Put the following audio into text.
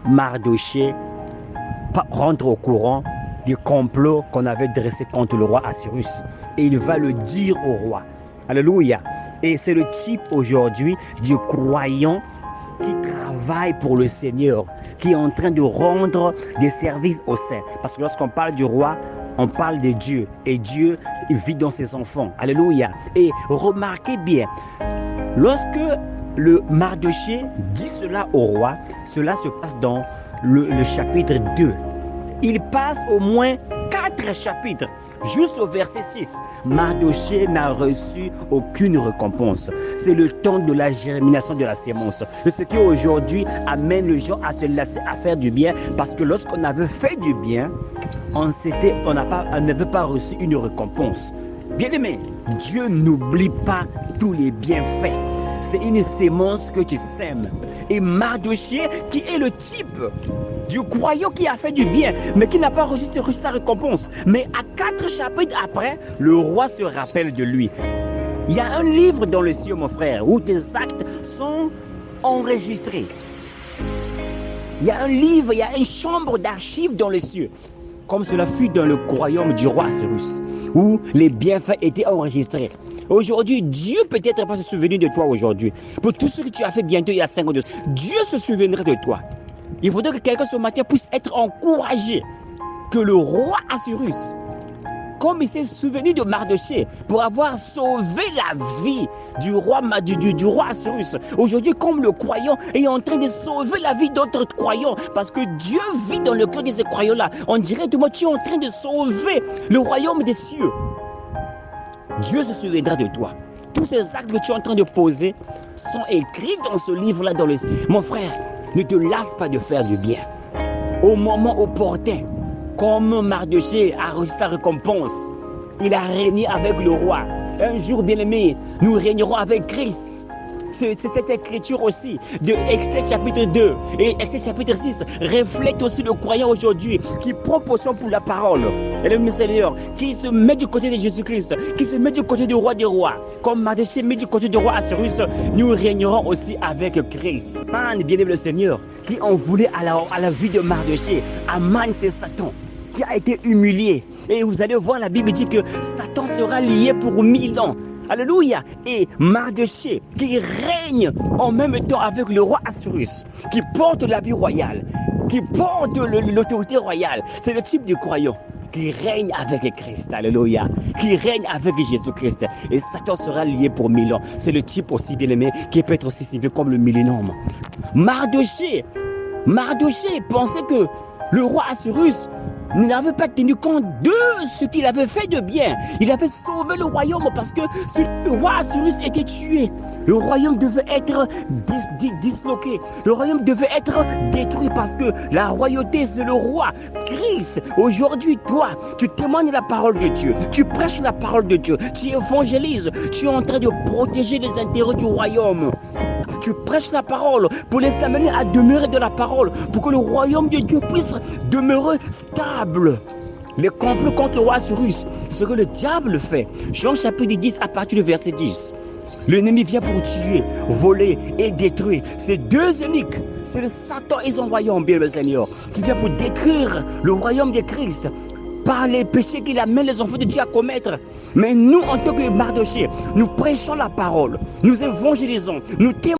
Mardochée rentre au courant du complot qu'on avait dressé contre le roi Assyrus. Et il va le dire au roi. Alléluia. Et c'est le type aujourd'hui du croyant qui travaille pour le Seigneur, qui est en train de rendre des services au sein. Parce que lorsqu'on parle du roi, on parle de Dieu. Et Dieu vit dans ses enfants. Alléluia. Et remarquez bien, lorsque le Mardochée dit cela au roi, cela se passe dans le chapitre 2. Il passe au moins 4 chapitres, jusqu'au verset 6. Mardochée n'a reçu aucune récompense. C'est le temps de la germination de la sémence. C'est ce qui aujourd'hui amène les gens à se lasser à faire du bien, parce que lorsqu'on avait fait du bien, on n'avait pas reçu une récompense. Bien-aimé, Dieu n'oublie pas tous les bienfaits. C'est une sémence que tu sèmes. Et Mardochée, qui est le type du croyant qui a fait du bien, mais qui n'a pas reçu sa récompense. Mais à 4 chapitres après, le roi se rappelle de lui. Il y a un livre dans le ciel, mon frère, où tes actes sont enregistrés. Il y a un livre, il y a une chambre d'archives dans les cieux, comme cela fut dans le royaume du roi Assyrus, où les bienfaits étaient enregistrés. Aujourd'hui, Dieu peut-être pas se souvenir de toi aujourd'hui. Pour tout ce que tu as fait bientôt il y a 5 ans, Dieu se souviendra de toi. Il faudrait que quelqu'un ce matin puisse être encouragé que le roi Assyrus, comme il s'est souvenu de Mardochée pour avoir sauvé la vie du roi Assyrus, aujourd'hui, comme le croyant est en train de sauver la vie d'autres croyants, parce que Dieu vit dans le cœur de ces croyants-là. On dirait de moi, tu es en train de sauver le royaume des cieux. Dieu se souviendra de toi. Tous ces actes que tu es en train de poser sont écrits dans ce livre-là. Mon frère, ne te lasse pas de faire du bien. Au moment opportun, comme Mardochée a reçu sa récompense, il a régné avec le roi. Un jour, bien-aimé, nous régnerons avec Christ. C'est cette écriture aussi de Exode chapitre 2 et Exode chapitre 6 reflète aussi le croyant aujourd'hui qui prend possession pour la parole. Et le Seigneur qui se met du côté de Jésus-Christ, qui se met du côté du roi des rois. Comme Mardochée met du côté du roi Assyrus, nous régnerons aussi avec Christ. Aman, bien-aimé le Seigneur, qui en voulait à la vie de Mardochée. Aman, c'est Satan qui a été humilié. Et vous allez voir, la Bible dit que Satan sera lié pour 1000 ans. Alléluia. Et Mardochée qui règne en même temps avec le roi Assyrus, qui porte l'habit royal, qui porte l'autorité royale. C'est le type de croyant qui règne avec Christ. Alléluia. Qui règne avec Jésus-Christ. Et Satan sera lié pour 1000 ans. C'est le type aussi bien-aimé qui peut être aussi ciblé comme le millénaire. Mardochée pensait que le roi Assyrus n'avait pas tenu compte de ce qu'il avait fait de bien. Il avait sauvé le royaume parce que si le roi Assyrus était tué, le royaume devait être disloqué. Le royaume devait être détruit parce que la royauté, c'est le roi, Christ. Aujourd'hui, toi, tu témoignes la parole de Dieu. Tu prêches la parole de Dieu. Tu évangélises. Tu es en train de protéger les intérêts du royaume. Tu prêches la parole pour les amener à demeurer de la parole, pour que le royaume de Dieu puisse demeurer stable. Les complots contre le roi Assyrus, ce que le diable fait. Jean chapitre 10 à partir du verset 10. L'ennemi vient pour tuer, voler et détruire. C'est deux uniques. C'est le Satan et son royaume, bien le Seigneur, qui vient pour détruire le royaume de Christ par les péchés qu'il amène les enfants de Dieu à commettre. Mais nous, en tant que Mardochée, nous prêchons la parole, nous évangélisons, nous témoignons.